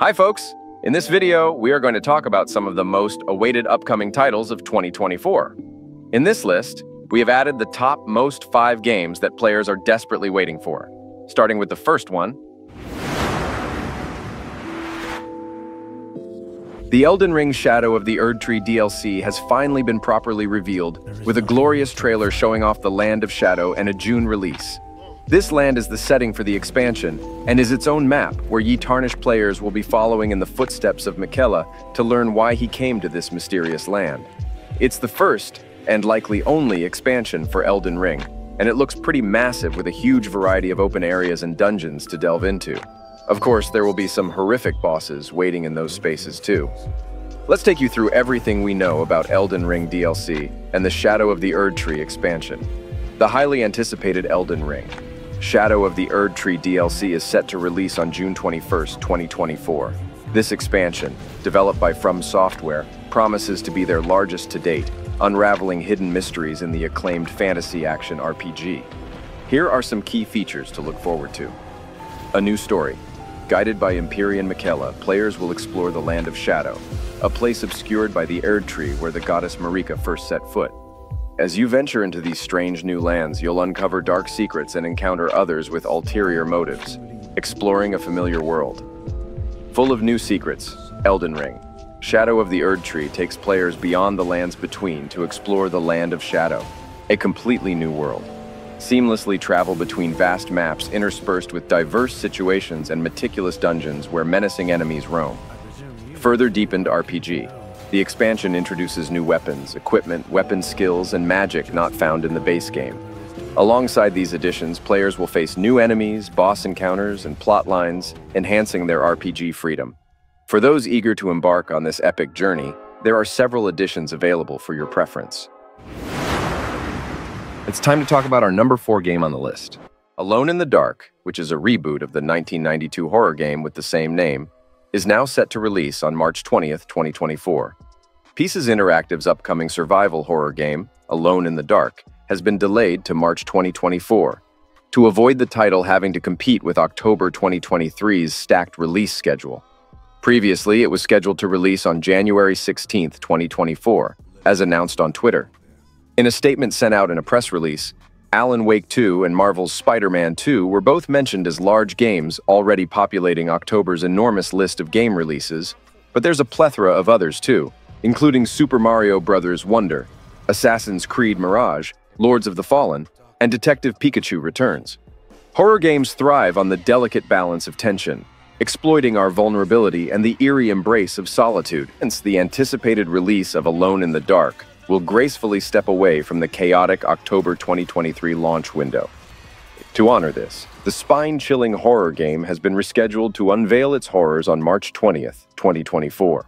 Hi folks! In this video, we are going to talk about some of the most awaited upcoming titles of 2024. In this list, we have added the top most 5 games that players are desperately waiting for. Starting with the first one, the Elden Ring Shadow of the Erdtree DLC has finally been properly revealed, with a glorious trailer showing off the Land of Shadow and a June release. This land is the setting for the expansion, and is its own map, where ye tarnished players will be following in the footsteps of Miquella to learn why he came to this mysterious land. It's the first, and likely only, expansion for Elden Ring, and it looks pretty massive with a huge variety of open areas and dungeons to delve into. Of course, there will be some horrific bosses waiting in those spaces too. Let's take you through everything we know about Elden Ring DLC and the Shadow of the Erdtree expansion. The highly anticipated Elden Ring Shadow of the Erdtree DLC is set to release on June 21st, 2024. This expansion, developed by From Software, promises to be their largest to date, unraveling hidden mysteries in the acclaimed fantasy action RPG. Here are some key features to look forward to. A new story. Guided by Empyrean Miquella, players will explore the Land of Shadow, a place obscured by the Erdtree where the goddess Marika first set foot. As you venture into these strange new lands, you'll uncover dark secrets and encounter others with ulterior motives, exploring a familiar world. Full of new secrets, Elden Ring Shadow of the Erdtree takes players beyond the lands between to explore the Land of Shadow, a completely new world. Seamlessly travel between vast maps interspersed with diverse situations and meticulous dungeons where menacing enemies roam. Further deepened RPG. The expansion introduces new weapons, equipment, weapon skills, and magic not found in the base game. Alongside these additions, players will face new enemies, boss encounters, and plot lines, enhancing their RPG freedom. For those eager to embark on this epic journey, there are several additions available for your preference. It's time to talk about our number 4 game on the list. Alone in the Dark, which is a reboot of the 1992 horror game with the same name, is now set to release on March 20th, 2024. Pieces Interactive's upcoming survival horror game, Alone in the Dark, has been delayed to March 2024, to avoid the title having to compete with October 2023's stacked release schedule. Previously, it was scheduled to release on January 16th, 2024, as announced on Twitter. In a statement sent out in a press release, Alan Wake 2 and Marvel's Spider-Man 2 were both mentioned as large games already populating October's enormous list of game releases, but there's a plethora of others too, including Super Mario Bros. Wonder, Assassin's Creed Mirage, Lords of the Fallen, and Detective Pikachu Returns. Horror games thrive on the delicate balance of tension, exploiting our vulnerability and the eerie embrace of solitude. Hence, the anticipated release of Alone in the Dark will gracefully step away from the chaotic October 2023 launch window. To honor this, the spine-chilling horror game has been rescheduled to unveil its horrors on March 20th, 2024.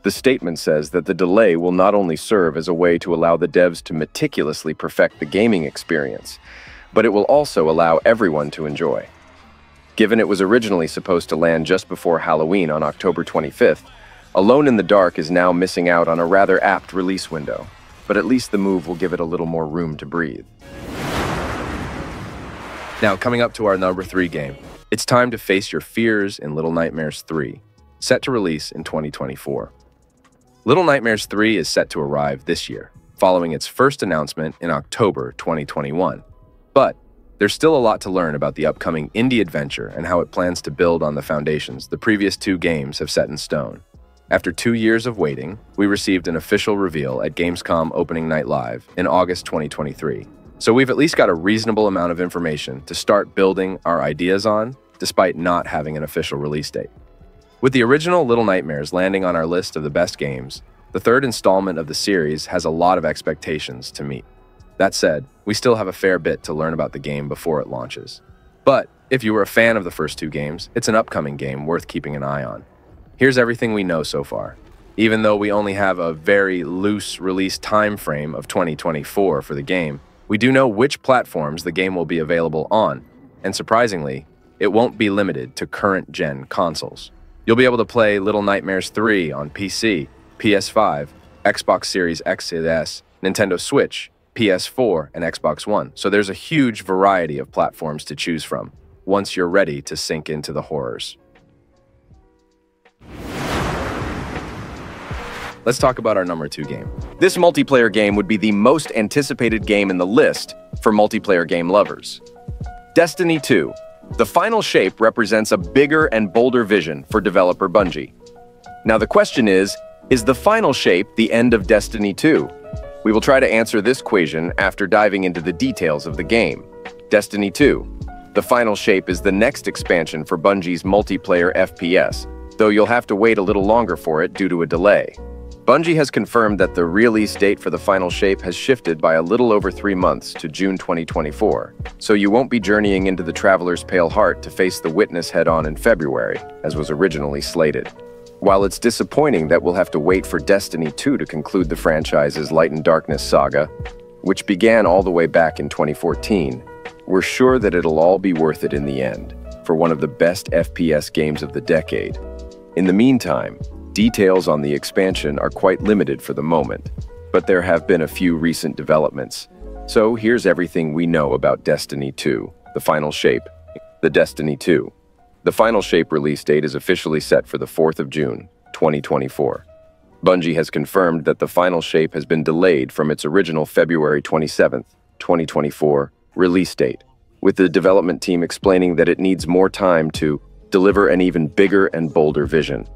The statement says that the delay will not only serve as a way to allow the devs to meticulously perfect the gaming experience, but it will also allow everyone to enjoy. Given it was originally supposed to land just before Halloween on October 25th, Alone in the Dark is now missing out on a rather apt release window, but at least the move will give it a little more room to breathe. Now, coming up to our number 3 game, it's time to face your fears in Little Nightmares 3, set to release in 2024. Little Nightmares 3 is set to arrive this year, following its first announcement in October 2021. But there's still a lot to learn about the upcoming indie adventure and how it plans to build on the foundations the previous 2 games have set in stone. After 2 years of waiting, we received an official reveal at Gamescom Opening Night Live in August 2023. So we've at least got a reasonable amount of information to start building our ideas on, despite not having an official release date. With the original Little Nightmares landing on our list of the best games, the 3rd installment of the series has a lot of expectations to meet. That said, we still have a fair bit to learn about the game before it launches. But if you were a fan of the first 2 games, it's an upcoming game worth keeping an eye on. Here's everything we know so far. Even though we only have a very loose release time frame of 2024 for the game, we do know which platforms the game will be available on, and surprisingly, it won't be limited to current-gen consoles. You'll be able to play Little Nightmares 3 on PC, PS5, Xbox Series X and S, Nintendo Switch, PS4, and Xbox One, so there's a huge variety of platforms to choose from once you're ready to sink into the horrors. let's talk about our number 2 game. This multiplayer game would be the most anticipated game in the list for multiplayer game lovers. Destiny 2. The final shape represents a bigger and bolder vision for developer Bungie. Now the question is the final shape the end of Destiny 2? We will try to answer this question after diving into the details of the game. Destiny 2. The final shape is the next expansion for Bungie's multiplayer FPS, though you'll have to wait a little longer for it due to a delay. Bungie has confirmed that the release date for the final shape has shifted by a little over 3 months to June 2024, so you won't be journeying into the Traveler's Pale Heart to face the Witness head-on in February, as was originally slated. While it's disappointing that we'll have to wait for Destiny 2 to conclude the franchise's Light and Darkness saga, which began all the way back in 2014, we're sure that it'll all be worth it in the end, for one of the best FPS games of the decade. In the meantime, details on the expansion are quite limited for the moment, but there have been a few recent developments. So here's everything we know about Destiny 2, the final shape. The Destiny 2. The final shape release date is officially set for the 4th of June, 2024. Bungie has confirmed that the final shape has been delayed from its original February 27, 2024 release date, with the development team explaining that it needs more time to deliver an even bigger and bolder vision.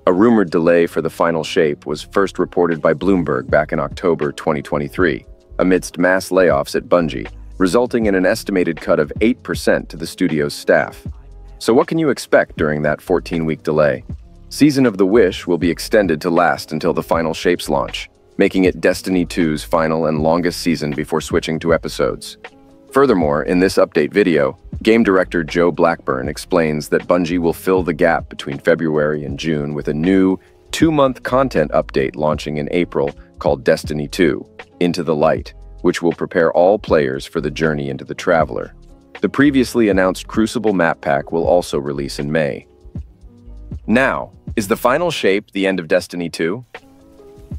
A rumored delay for the final shape was first reported by Bloomberg back in October 2023, amidst mass layoffs at Bungie, resulting in an estimated cut of 8% to the studio's staff. So what can you expect during that 14-week delay? Season of the Wish will be extended to last until the final shape's launch, making it Destiny 2's final and longest season before switching to episodes. Furthermore, in this update video, game director Joe Blackburn explains that Bungie will fill the gap between February and June with a new 2-month content update launching in April called Destiny 2, Into the Light, which will prepare all players for the journey into the Traveler. The previously announced Crucible map pack will also release in May. Now, is the final shape the end of Destiny 2?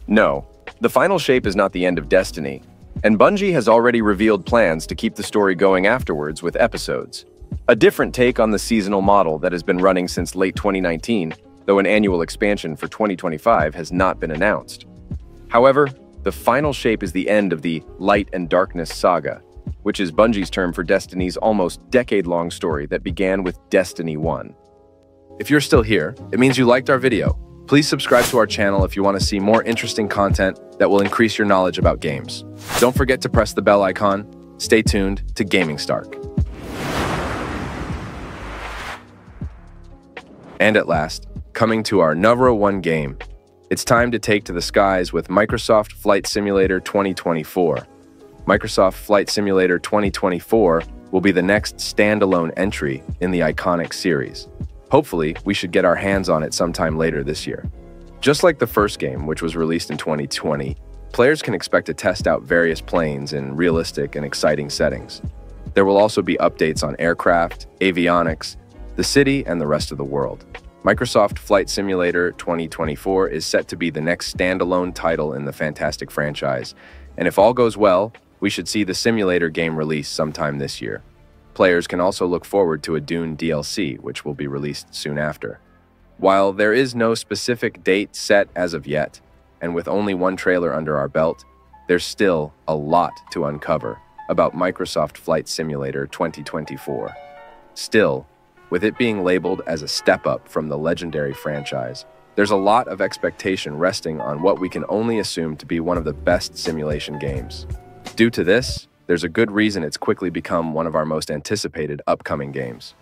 No, the final shape is not the end of Destiny, and Bungie has already revealed plans to keep the story going afterwards with episodes. A different take on the seasonal model that has been running since late 2019, though an annual expansion for 2025 has not been announced. However, the final shape is the end of the Light and Darkness saga, which is Bungie's term for Destiny's almost decade-long story that began with Destiny 1. If you're still here, it means you liked our video. Please subscribe to our channel if you want to see more interesting content that will increase your knowledge about games. Don't forget to press the bell icon. Stay tuned to Gaming Stark. And at last, coming to our number 1 game, it's time to take to the skies with Microsoft Flight Simulator 2024. Microsoft Flight Simulator 2024 will be the next standalone entry in the iconic series. Hopefully, we should get our hands on it sometime later this year. Just like the first game, which was released in 2020, players can expect to test out various planes in realistic and exciting settings. There will also be updates on aircraft, avionics, the city, and the rest of the world. Microsoft Flight Simulator 2024 is set to be the next standalone title in the fantastic franchise, and if all goes well, we should see the simulator game release sometime this year. Players can also look forward to a Dune DLC, which will be released soon after. While there is no specific date set as of yet, and with only one trailer under our belt, there's still a lot to uncover about Microsoft Flight Simulator 2024. Still, with it being labeled as a step up from the legendary franchise, there's a lot of expectation resting on what we can only assume to be one of the best simulation games. Due to this, there's a good reason it's quickly become one of our most anticipated upcoming games.